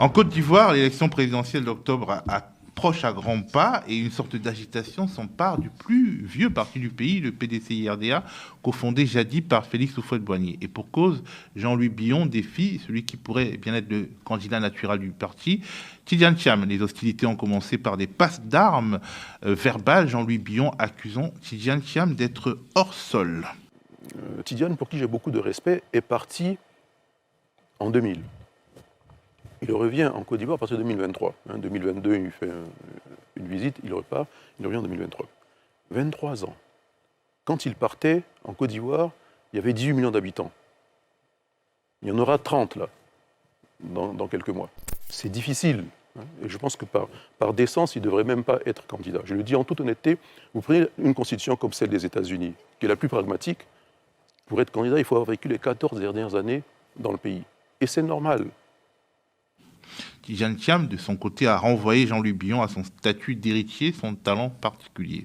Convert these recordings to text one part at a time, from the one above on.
En Côte d'Ivoire, l'élection présidentielle d'octobre approche à grands pas et une sorte d'agitation s'empare du plus vieux parti du pays, le PDCI-RDA, cofondé jadis par Félix Houphouët-Boigny. Et pour cause, Jean-Louis Billon défie celui qui pourrait bien être le candidat naturel du parti, Tidjane Thiam. Les hostilités ont commencé par des passes d'armes verbales, Jean-Louis Billon accusant Tidjane Thiam d'être hors sol. Tidjane, pour qui j'ai beaucoup de respect, est parti en 2000. Il revient en Côte d'Ivoire à partir de 2023. En 2022, il fait une visite, il repart, il revient en 2023. 23 ans. Quand il partait en Côte d'Ivoire, il y avait 18 millions d'habitants. Il y en aura 30 là, dans quelques mois. C'est difficile. Et je pense que par décence, il ne devrait même pas être candidat. Je le dis en toute honnêteté, vous prenez une constitution comme celle des États-Unis, qui est la plus pragmatique. Pour être candidat, il faut avoir vécu les 14 dernières années dans le pays. Et c'est normal. Tidjane Thiam, de son côté, a renvoyé Jean-Louis Billon à son statut d'héritier, son talent particulier.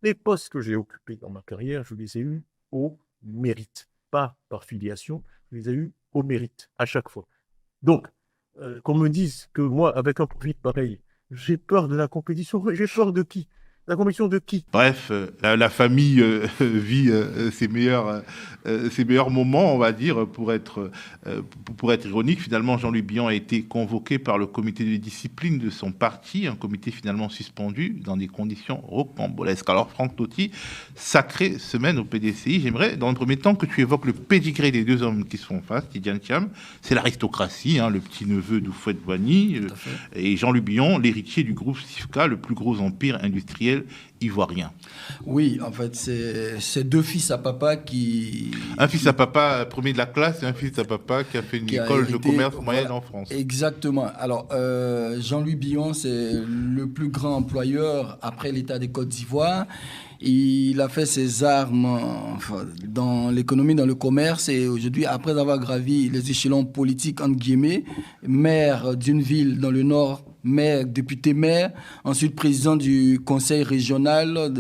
Les postes que j'ai occupés dans ma carrière, je les ai eus au mérite, pas par filiation, je les ai eus au mérite, à chaque fois. Donc, qu'on me dise que moi, avec un profil pareil, j'ai peur de la compétition, j'ai peur de qui ? La compétition de qui ? Bref, la famille vit ses meilleurs moments, on va dire, pour être ironique. Finalement, Jean-Louis Billon a été convoqué par le comité de discipline de son parti, un comité finalement suspendu dans des conditions rocambolesques. Alors, Franck Toty, sacrée semaine au PDCI. J'aimerais, dans le premier temps, que tu évoques le pédigré des deux hommes qui se font face. Tidjane Thiam, c'est l'aristocratie, le petit-neveu d'Houphouët-Boigny, et Jean-Louis Billon, l'héritier du groupe Sifka, le plus gros empire industriel ivoirien. Oui, en fait, c'est deux fils à papa qui... Un fils à papa premier de la classe et un fils à papa qui a fait une école de commerce moyenne en France. Exactement. Alors, Jean-Louis Billon, c'est le plus grand employeur après l'État de Côte d'Ivoire. Il a fait ses armes dans l'économie, dans le commerce, et aujourd'hui, après avoir gravi les échelons politiques, entre guillemets, maire d'une ville dans le nord, maire, député maire, ensuite président du conseil régional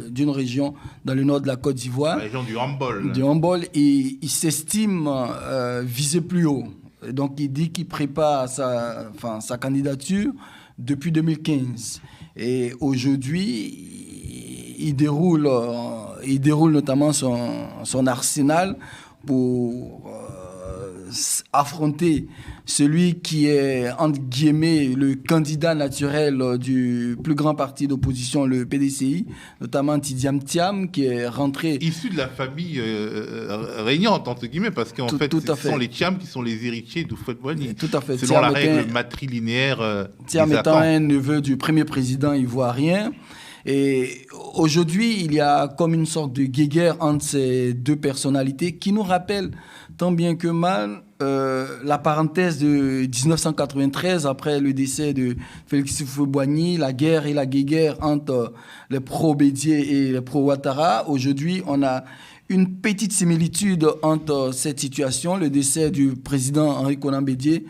d'une région dans le nord de la Côte d'Ivoire. La région du Hambol. Du Hambol, et il s'estime viser plus haut. Et donc, il dit qu'il prépare sa candidature depuis 2015. Et aujourd'hui, il déroule notamment son arsenal pour affronter celui qui est, entre guillemets, le candidat naturel du plus grand parti d'opposition, le PDCI, notamment Tidjane Thiam, qui est rentré... Issu de la famille régnante, entre guillemets, parce qu'en fait, ce sont les Thiam qui sont les héritiers d'Houphouët-Boigny. Tout à fait. Selon la règle matrilinéaire. Thiam étant un neveu du premier président ivoirien. Et aujourd'hui, il y a comme une sorte de guéguerre entre ces deux personnalités qui nous rappellent tant bien que mal la parenthèse de 1993, après le décès de Félix Houphouët-Boigny, la guerre et la guéguerre entre les pro-Bédié et les pro-Ouattara. Aujourd'hui, on a une petite similitude entre cette situation, le décès du président Henri Konan Bédié,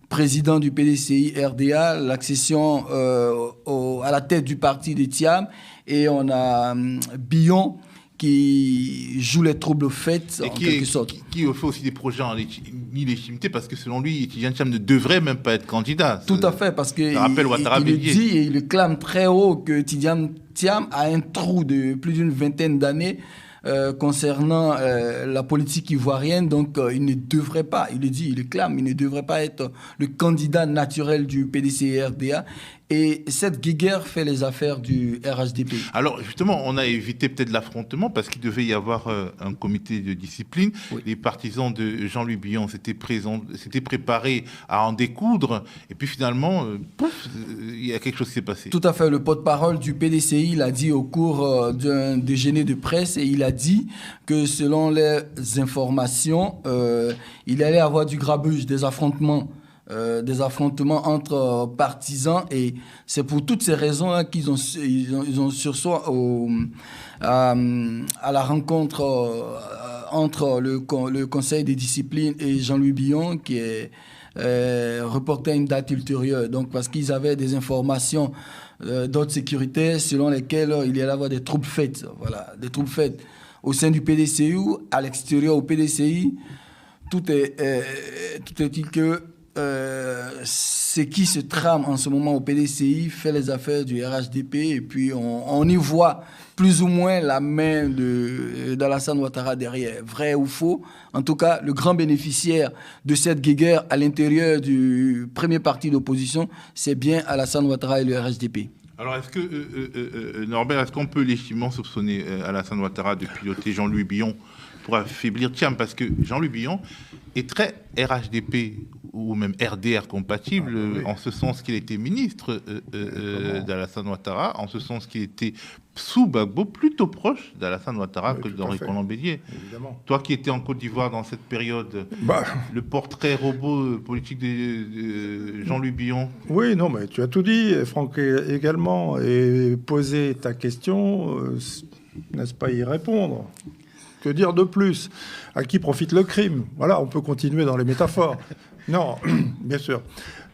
président du PDCI-RDA, l'accession à la tête du parti de Thiam, et on a Billon qui joue les troubles faits, en quelque sorte. Qui fait aussi des projets en illégitimité, parce que selon lui, Tidjane Thiam ne devrait même pas être candidat. Tout à fait, parce qu'il le dit et il le clame très haut que Tidjane Thiam a un trou de plus d'une vingtaine d'années concernant la politique ivoirienne, donc il ne devrait pas, il le dit, il le clame, il ne devrait pas être le candidat naturel du PDCI-RDA. Et cette guéguerre fait les affaires du RHDP. Alors justement, on a évité peut-être l'affrontement parce qu'il devait y avoir un comité de discipline. Oui. Les partisans de Jean-Louis Billon s'étaient préparés à en découdre. Et puis finalement, il y a quelque chose qui s'est passé. Tout à fait. Le porte-parole du PDCI l'a dit au cours d'un déjeuner de presse, et il a dit que selon les informations, il allait y avoir du grabuge, des affrontements entre partisans, et c'est pour toutes ces raisons qu'ils ont sursoir à la rencontre entre le conseil des disciplines et Jean-Louis Billon, qui est reporté à une date ultérieure. Donc, parce qu'ils avaient des informations d'ordre sécuritaire selon lesquelles il y allait avoir des troubles faits. Voilà, des troubles faits au sein du PDCI, à l'extérieur au PDCI. Tout est-il que ce qui se trame en ce moment au PDCI fait les affaires du RHDP et puis on y voit plus ou moins la main d'Alassane Ouattara derrière. Vrai ou faux? En tout cas, le grand bénéficiaire de cette guéguerre à l'intérieur du premier parti d'opposition, c'est bien Alassane Ouattara et le RHDP. Alors, est-ce que, Norbert, est-ce qu'on peut légitimement soupçonner Alassane Ouattara de piloter Jean-Louis Billon pour affaiblir Thiam? Parce que Jean-Louis Billon est très RHDP ou même RDR compatible, en ce sens qu'il était ministre d'Alassane Ouattara, en ce sens qu'il était sous Gbagbo, plutôt proche d'Alassane Ouattara que d'Henri Konan Bédié. Évidemment. Toi qui étais en Côte d'Ivoire dans cette période, le portrait robot politique de Jean-Louis Billon. Oui, non, mais tu as tout dit, Franck également, et poser ta question, n'est-ce pas y répondre? Que dire de plus? À qui profite le crime? Voilà, on peut continuer dans les métaphores. Non, bien sûr.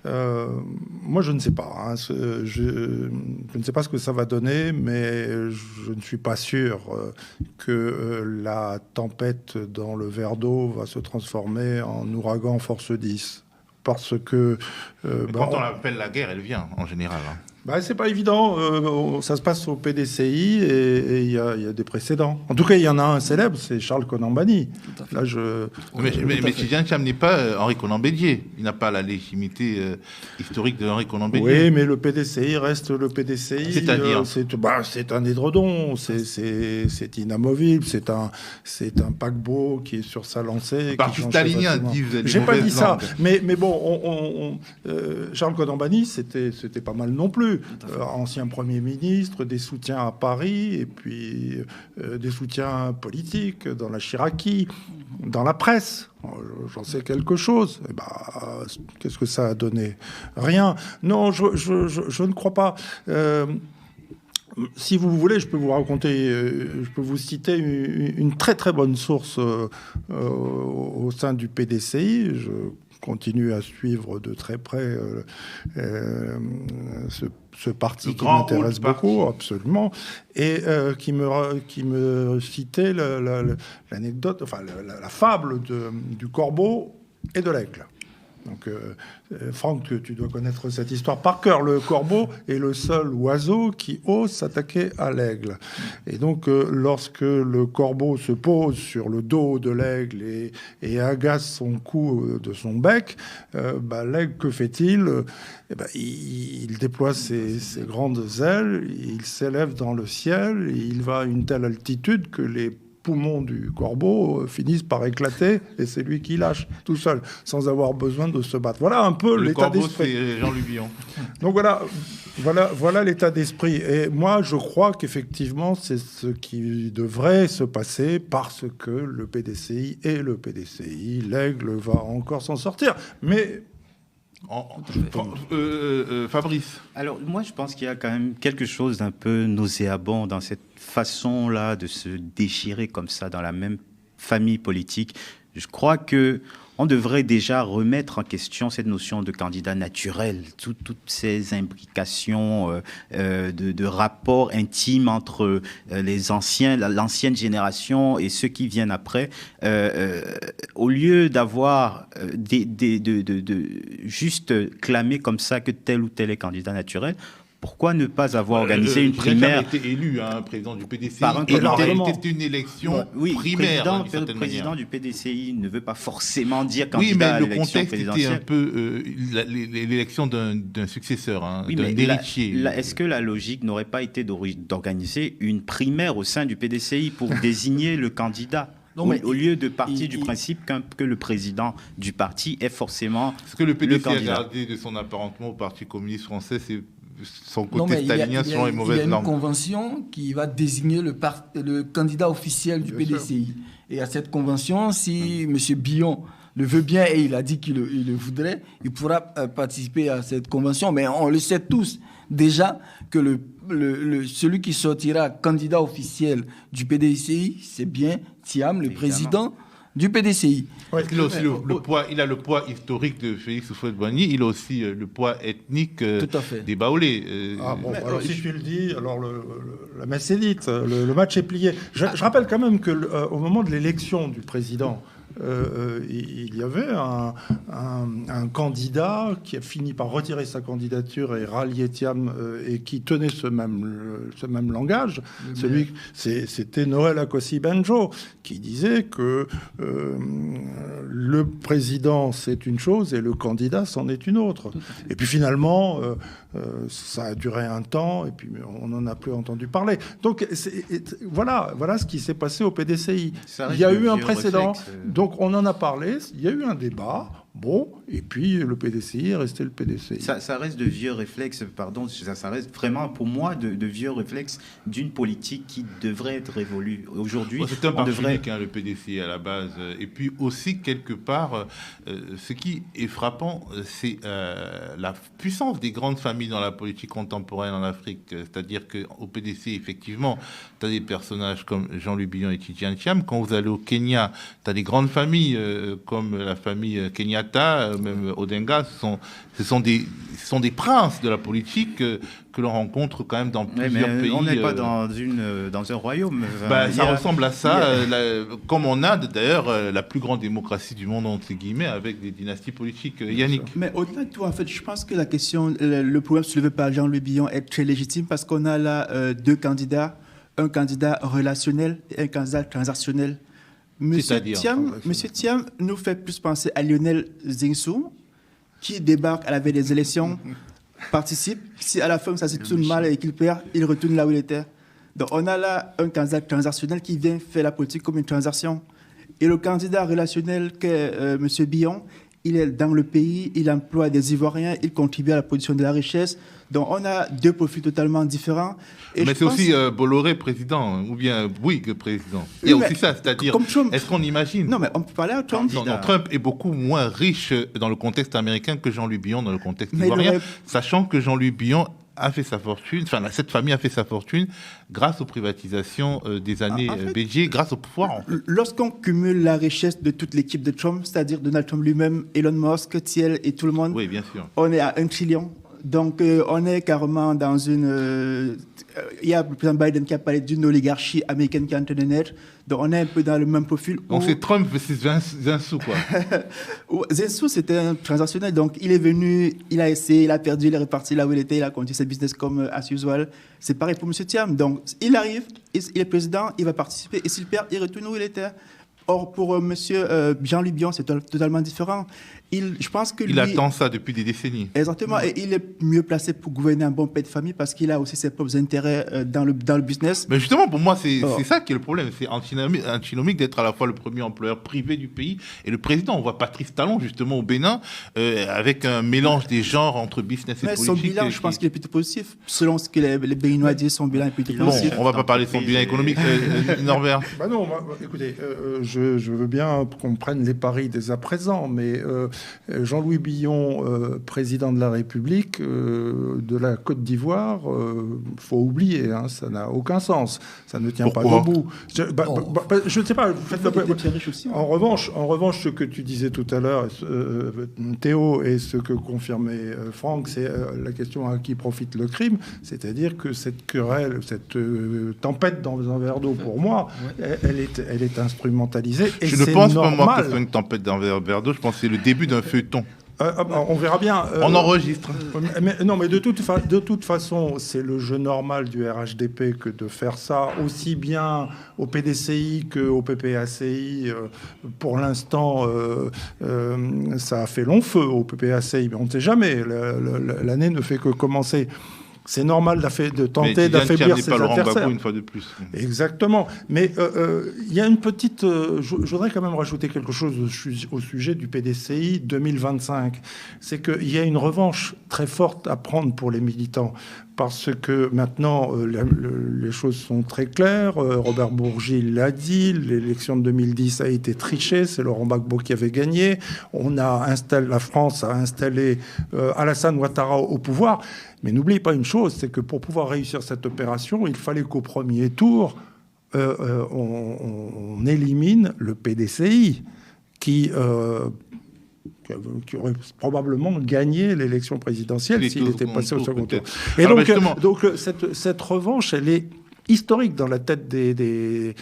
Moi, je ne sais pas. Hein, je ne sais pas ce que ça va donner, mais je ne suis pas sûr que la tempête dans le verre d'eau va se transformer en ouragan force 10. Parce que... quand on appelle la guerre, elle vient, en général. Hein. C'est pas évident. Ça se passe au PDCI et il y a des précédents. En tout cas, il y en a un célèbre, c'est Charles Konan Banny. Là, mais Tidjane Thiam n'est pas Henri Konan Bédié. Il n'a pas la légitimité historique de Henri Konan Bédié. Oui, mais le PDCI reste le PDCI. C'est-à-dire c'est un édredon, c'est inamovible, c'est un paquebot qui est sur sa lancée. Parti stalinien, disent. J'ai pas dit ça, mais bon, Charles Konan Banny, c'était pas mal non plus. Ancien Premier ministre, des soutiens à Paris, et puis des soutiens politiques dans la Chiraki, dans la presse. J'en sais quelque chose. Qu'est-ce que ça a donné? Rien. Non, je ne crois pas. Si vous voulez, je peux vous raconter, je peux vous citer une très très bonne source au sein du PDCI. Je continue à suivre de très près ce parti qui m'intéresse beaucoup, absolument, et qui me citait l'anecdote, enfin la fable du corbeau et de l'aigle. Donc, Franck, tu dois connaître cette histoire par cœur. Le corbeau est le seul oiseau qui ose s'attaquer à l'aigle. Et donc, lorsque le corbeau se pose sur le dos de l'aigle et agace son cou de son bec, l'aigle, que fait-il? Il déploie ses grandes ailes, il s'élève dans le ciel, et il va à une telle altitude que les poumons du corbeau finissent par éclater et c'est lui qui lâche tout seul, sans avoir besoin de se battre. Voilà un peu l'état d'esprit. C'est Jean-Louis Billon. Donc voilà l'état d'esprit. Et moi, je crois qu'effectivement, c'est ce qui devrait se passer parce que le PDCI est le PDCI. L'aigle va encore s'en sortir. Mais... Fabrice. Alors, moi, je pense qu'il y a quand même quelque chose d'un peu nauséabond dans cette façon-là de se déchirer comme ça dans la même famille politique. Je crois que on devrait déjà remettre en question cette notion de candidat naturel, toutes ces imbrications de rapports intimes entre l'ancienne génération et ceux qui viennent après. Au lieu d'avoir juste clamer comme ça que tel ou tel est candidat naturel, pourquoi ne pas avoir organisé une primaire? Il a été élu président du PDCI. Par un comité. C'était une élection primaire. Le président du PDCI ne veut pas forcément dire candidat à l'élection présidentielle. Oui, mais le contexte était un peu l'élection d'un successeur, d'un héritier. Est-ce que la logique n'aurait pas été d'organiser une primaire au sein du PDCI pour désigner le candidat? Non, au lieu de partir du principe que le président du parti est forcément ce que le PDCI candidat. a gardé de son apparentement au Parti communiste français, c'est son côté stalinien selon les mauvaises langues. Il y a une convention qui va désigner le candidat officiel du PDCI. Et à cette convention, si M. Billon le veut bien et il a dit qu'il le voudrait, il pourra participer à cette convention. Mais on le sait tous déjà que celui qui sortira candidat officiel du PDCI, c'est bien Thiam, le président du PDCI. Ouais, il a aussi le poids historique de Félix Houphouët-Boigny, il a aussi le poids ethnique des Baoulés. Alors si tu le dis, alors la messe est dite, le match est plié. Je rappelle quand même qu'au moment de l'élection du président il y avait un candidat qui a fini par retirer sa candidature et rallier Thiam et qui tenait ce même langage. C'était Noël Akossi-Benjo qui disait que le président c'est une chose et le candidat c'en est une autre. Et puis finalement, ça a duré un temps et puis on n'en a plus entendu parler. Donc voilà ce qui s'est passé au PDCI. Il y a eu un précédent, donc on en a parlé, il y a eu un débat. Bon, et puis le PDCI est resté le PDCI. Ça reste de vieux réflexes, pardon, ça reste vraiment pour moi de vieux réflexes d'une politique qui devrait être révolue. Aujourd'hui, c'est un parti unique, le PDCI à la base. Et puis aussi, quelque part, ce qui est frappant, c'est la puissance des grandes familles dans la politique contemporaine en Afrique. C'est-à-dire qu'au PDCI, effectivement, tu as des personnages comme Jean-Louis Billon et Tidjane Thiam. Quand vous allez au Kenya, tu as des grandes familles comme la famille Kenyatta, même Odinga, ce sont des princes de la politique que l'on rencontre quand même dans plusieurs pays. On n'est pas dans un royaume. Ça ressemble à ça, comme on a d'ailleurs la plus grande démocratie du monde, entre guillemets, avec des dynasties politiques. Yannick. Mais au-delà de tout, en fait, je pense que la question, le problème soulevé par Jean-Louis Billon est très légitime parce qu'on a là deux candidats, un candidat relationnel et un candidat transactionnel. Monsieur Thiam nous fait plus penser à Lionel Zinsou, qui débarque à la veille des élections, participe. Si à la fin ça se tourne mal et qu'il perd, il retourne là où il était. Donc on a là un candidat transactionnel qui vient faire la politique comme une transaction. Et le candidat relationnel qu'est Monsieur Billon, il est dans le pays, il emploie des Ivoiriens, il contribue à la production de la richesse. Donc on a deux profils totalement différents. Et mais c'est aussi Bolloré président, ou bien Bouygues président. Il y a aussi ça, c'est-à-dire, est-ce qu'on imagine... Non, mais on peut parler à Trump. Non, Trump est beaucoup moins riche dans le contexte américain que Jean-Louis Billon dans le contexte ivoirien, sachant que Jean-Louis Billon a fait sa fortune, enfin cette famille a fait sa fortune grâce aux privatisations des années Bédier, grâce au pouvoir. Lorsqu'on cumule la richesse de toute l'équipe de Trump, c'est-à-dire Donald Trump lui-même, Elon Musk, Thiel et tout le monde, oui, bien sûr. On est à 1 trillion. Donc on est carrément dans une... il y a le président Biden qui a parlé d'une oligarchie américaine qui est en train de naître. Donc on est un peu dans le même profil. Donc c'est Trump versus Zinsou, quoi. Zinsou, c'était un transactionnel. Donc il est venu, il a essayé, il a perdu, il est reparti là où il était, il a continué ses business comme as usual. C'est pareil pour M. Thiam. Donc il arrive, il est président, il va participer. Et s'il perd, il retourne où il était. Or, pour M. Jean-Louis Billon, c'est totalement différent. Je pense que il attend ça depuis des décennies. Exactement. Et il est mieux placé pour gouverner un bon père de famille parce qu'il a aussi ses propres intérêts dans le business. Mais justement, pour moi, c'est ça qui est le problème. C'est antinomique d'être à la fois le premier employeur privé du pays et le président. On voit Patrice Talon, justement, au Bénin, avec un mélange des genres entre business et politique. Son bilan, je pense qu'il est plutôt positif. Selon ce que les Béninois disent, son bilan est plutôt positif. On ne va pas parler de son bilan économique, Norbert. Non, écoutez, je veux bien qu'on prenne les paris dès à présent, mais Jean-Louis Billon, président de la République de la Côte d'Ivoire, faut oublier, ça n'a aucun sens. Ça ne tient pas debout. Je ne sais pas. En revanche, ce que tu disais tout à l'heure, Théo, et ce que confirmait Franck, c'est la question à qui profite le crime. C'est-à-dire que cette querelle, cette tempête dans un verre d'eau, pour moi, elle est instrumentalisée. Et je ne pense pas, moi, que ce soit une tempête dans un verre d'eau. Je pense que c'est le début d'un feuilleton. On verra bien. On enregistre. Mais de toute façon, c'est le jeu normal du RHDP que de faire ça aussi bien au PDCI qu'au PPACI. Pour l'instant, ça a fait long feu au PPACI, mais on ne sait jamais. L'année ne fait que commencer. C'est normal de tenter d'affaiblir ses adversaires. Une fois de plus. Exactement. Mais il y a une petite... je voudrais quand même rajouter quelque chose au sujet du PDCI 2025. C'est qu'il y a une revanche très forte à prendre pour les militants. Parce que maintenant, les choses sont très claires. Robert Bourgi l'a dit, l'élection de 2010 a été trichée, c'est Laurent Gbagbo qui avait gagné. La France a installé Alassane Ouattara au pouvoir. Mais n'oubliez pas une chose, c'est que pour pouvoir réussir cette opération, il fallait qu'au premier tour, on élimine le PDCI, qui aurait probablement gagné l'élection présidentielle s'il était passé au second tour. Et donc cette revanche, elle est historique dans la tête des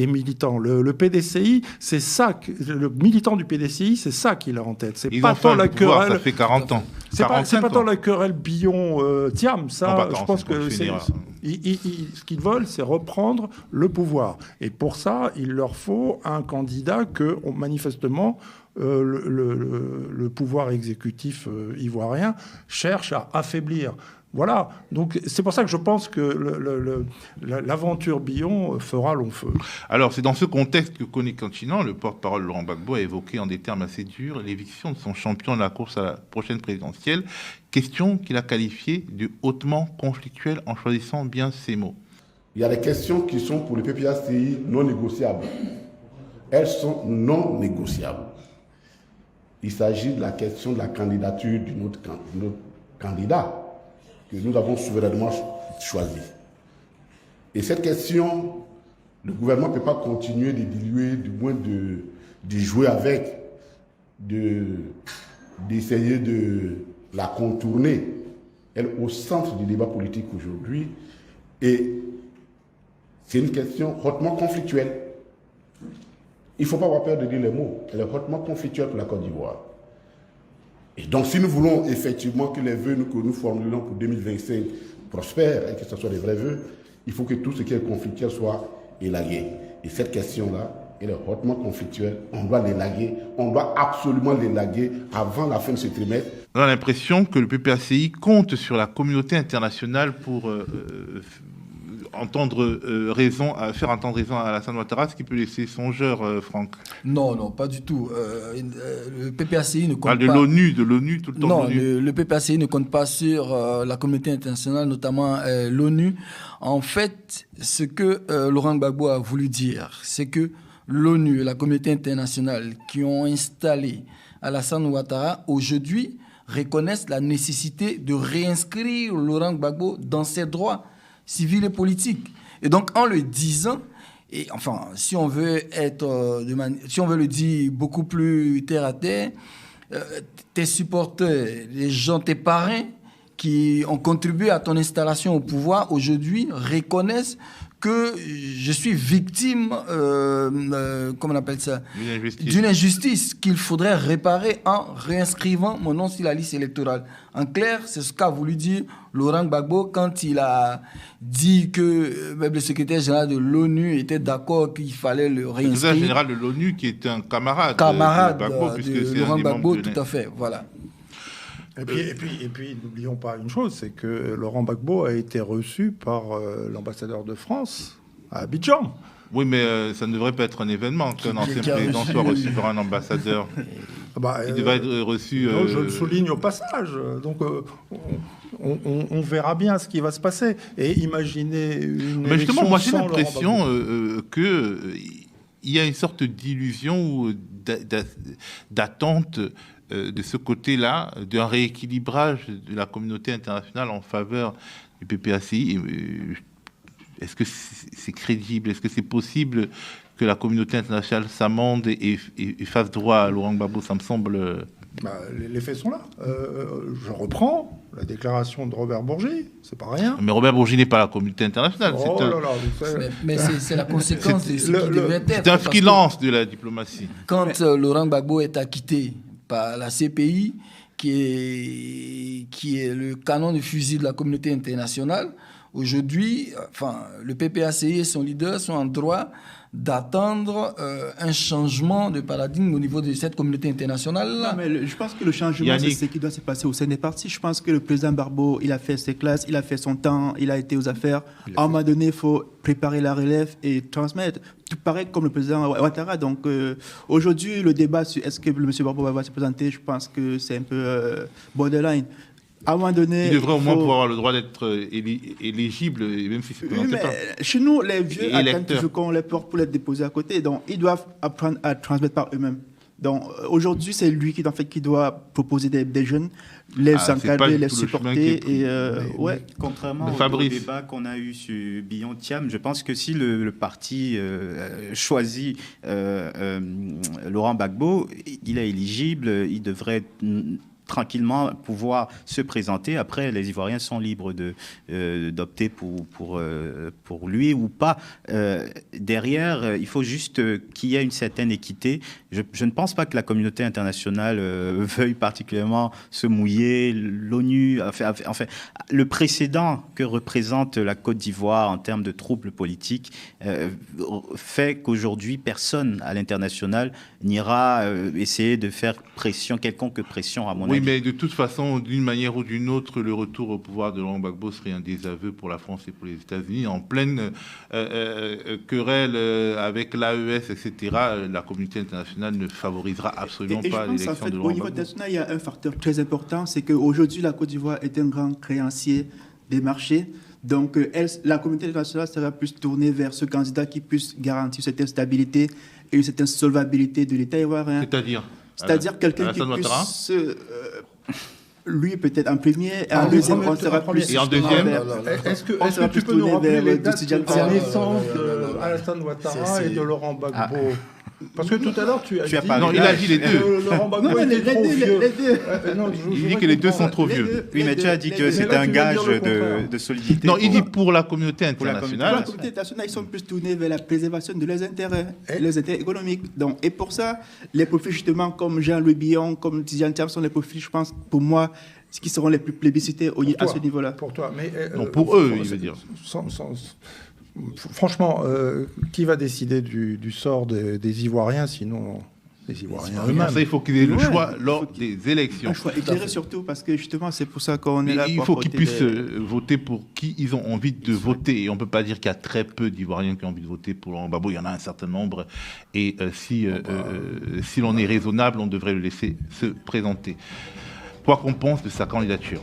militants. Le PDCI, c'est ça, le militant du PDCI, c'est ça qu'il a en tête. C'est pas tant la querelle. Ça fait 40 ans. C'est pas tant la querelle Billon-Thiam, ça, je pense que ce qu'ils veulent, c'est reprendre le pouvoir. Et pour ça, il leur faut un candidat que, manifestement, le pouvoir exécutif ivoirien cherche à affaiblir. Voilà, donc c'est pour ça que je pense que l'aventure Billon fera long feu. Alors c'est dans ce contexte que Kone Kanchinan, le porte-parole Laurent Gbagbo, a évoqué en des termes assez durs l'éviction de son champion de la course à la prochaine présidentielle, question qu'il a qualifiée de hautement conflictuelle en choisissant bien ses mots. Il y a des questions qui sont pour le PPACI non négociables. Elles sont non négociables. Il s'agit de la question de la candidature de notre candidat que nous avons souverainement choisi. Et cette question, le gouvernement ne peut pas continuer de diluer, du moins de jouer avec, d'essayer de la contourner. Elle est au centre du débat politique aujourd'hui et c'est une question hautement conflictuelle. Il ne faut pas avoir peur de dire les mots. Elle est hautement conflictuelle pour la Côte d'Ivoire. Et donc, si nous voulons effectivement que les vœux que nous formulons pour 2025 prospèrent et que ce soit des vrais vœux, il faut que tout ce qui est conflictuel soit élagué. Et cette question-là, elle est hautement conflictuelle. On doit l'élaguer. On doit absolument l'élaguer avant la fin de ce trimestre. On a l'impression que le PPACI compte sur la communauté internationale pour faire entendre raison à Alassane Ouattara, ce qui peut laisser songeur, Franck. Non, pas du tout. Le PPACI ne compte pas... de l'ONU, tout le temps. Non, le PPACI ne compte pas sur la communauté internationale, notamment l'ONU. En fait, ce que Laurent Gbagbo a voulu dire, c'est que l'ONU et la communauté internationale qui ont installé Alassane Ouattara, aujourd'hui, reconnaissent la nécessité de réinscrire Laurent Gbagbo dans ses droits civils et politiques. Et donc, en le disant, et enfin, si on veut le dire beaucoup plus terre à terre, tes supporters, les gens, tes parrains qui ont contribué à ton installation au pouvoir, aujourd'hui, reconnaissent que je suis victime, comment on appelle ça, d'une injustice qu'il faudrait réparer en réinscrivant mon nom sur la liste électorale. En clair, c'est ce qu'a voulu dire Laurent Gbagbo quand il a dit que même le secrétaire général de l'ONU était d'accord qu'il fallait le réinscrire. Le secrétaire général de l'ONU qui était un camarade de Gbagbo, puisque c'est Laurent Gbagbo, tout à fait, voilà. Et puis, n'oublions pas une chose, c'est que Laurent Gbagbo a été reçu par l'ambassadeur de France à Abidjan. Oui, mais ça ne devrait pas être un événement qu'un ancien président soit reçu par un ambassadeur. Il devrait être reçu... Non, je le souligne au passage. Donc, on verra bien ce qui va se passer. Et imaginez une mais justement, moi, j'ai sans l'impression qu'il y a une sorte d'illusion ou d'attente de ce côté-là, d'un rééquilibrage de la communauté internationale en faveur du PPACI. Est-ce que c'est crédible? Est-ce que c'est possible que la communauté internationale s'amende et fasse droit à Laurent Gbagbo? Ça me semble... les faits sont là. Je reprends la déclaration de Robert Bourgi, c'est pas rien. Mais Robert Bourgi n'est pas la communauté internationale. Mais c'est la conséquence de ce qui devait être. C'est un freelance de la diplomatie. Quand Laurent Gbagbo est acquitté par la CPI, qui est le canon de fusil de la communauté internationale, aujourd'hui, le PPACI et son leader sont en droit d'attendre un changement de paradigme au niveau de cette communauté internationale. Non, mais je pense que le changement, c'est ce qui doit se passer au sein des partis. Je pense que le président Gbagbo, il a fait ses classes, il a fait son temps, il a été aux affaires. À un moment donné, il faut préparer la relève et transmettre. Tout pareil comme le président Ouattara. Donc aujourd'hui, le débat sur est-ce que M. Gbagbo va se présenter, je pense que c'est un peu borderline. À un moment donné, il devrait au moins pouvoir avoir le droit d'être éligible, même si c'est pas. Chez nous, les vieux attendent qu'on les porte pour les déposer à côté. Donc, ils doivent apprendre à transmettre par eux-mêmes. Donc, aujourd'hui, c'est lui qui doit proposer des jeunes, les encadrer, les supporter. Contrairement au débat qu'on a eu sur Billon-Thiam, je pense que si le parti choisit Laurent Gbagbo, il est éligible, il devrait être tranquillement pouvoir se présenter. Après, les Ivoiriens sont libres d'opter pour lui ou pas. Derrière, il faut juste qu'il y ait une certaine équité. Je ne pense pas que la communauté internationale veuille particulièrement se mouiller. L'ONU, enfin, le précédent que représente la Côte d'Ivoire en termes de troubles politiques fait qu'aujourd'hui, personne à l'international n'ira essayer de faire quelconque pression, à mon avis. Oui, mais de toute façon, d'une manière ou d'une autre, le retour au pouvoir de Laurent Gbagbo serait un désaveu pour la France et pour les États-Unis. En pleine querelle avec l'AES, etc., la communauté internationale ne favorisera absolument pas l'élection de Laurent Gbagbo. Au niveau international, il y a un facteur très important, c'est qu'aujourd'hui, la Côte d'Ivoire est un grand créancier des marchés. Donc, la communauté internationale sera plus tournée vers ce candidat qui puisse garantir cette stabilité et une certaine solvabilité de l'État ivoirien. C'est-à-dire quelqu'un qui puisse... lui, peut-être en premier, et en deuxième, on sera plus... Et en deuxième, est-ce que tu peux nous rappeler les dates de naissance d'Alassane Ouattara et de Laurent Gbagbo? Parce que tout à l'heure, tu as dit... Non, il a dit les deux. Laurent Gbagbo était trop vieux. Il dit que les deux sont trop vieux. Oui, mais tu as dit que c'était un gage de solidité. Non, il dit pour la communauté internationale. Pour la communauté internationale, ils sont plus tournés vers la préservation de leurs intérêts, les intérêts économiques. Donc, et pour ça, les profils, justement, comme Jean-Louis Billon, comme Tidiane Thiam, sont les profils, je pense, pour moi, qui seront les plus plébiscités à ce niveau-là. Pour toi, mais... non, pour eux, il veut dire. Franchement, qui va décider du sort des Ivoiriens, sinon les Ivoiriens eux-mêmes? Ça, il faut qu'ils aient le choix lors des élections. Un choix éclairé surtout, parce que justement, c'est pour ça qu'on est là. Il faut qu'ils puissent voter pour qui ils ont envie de voter. Et on ne peut pas dire qu'il y a très peu d'Ivoiriens qui ont envie de voter pour Laurent Gbagbo. Il y en a un certain nombre. Et si l'on est raisonnable, on devrait le laisser se présenter. Quoi qu'on pense de sa candidature.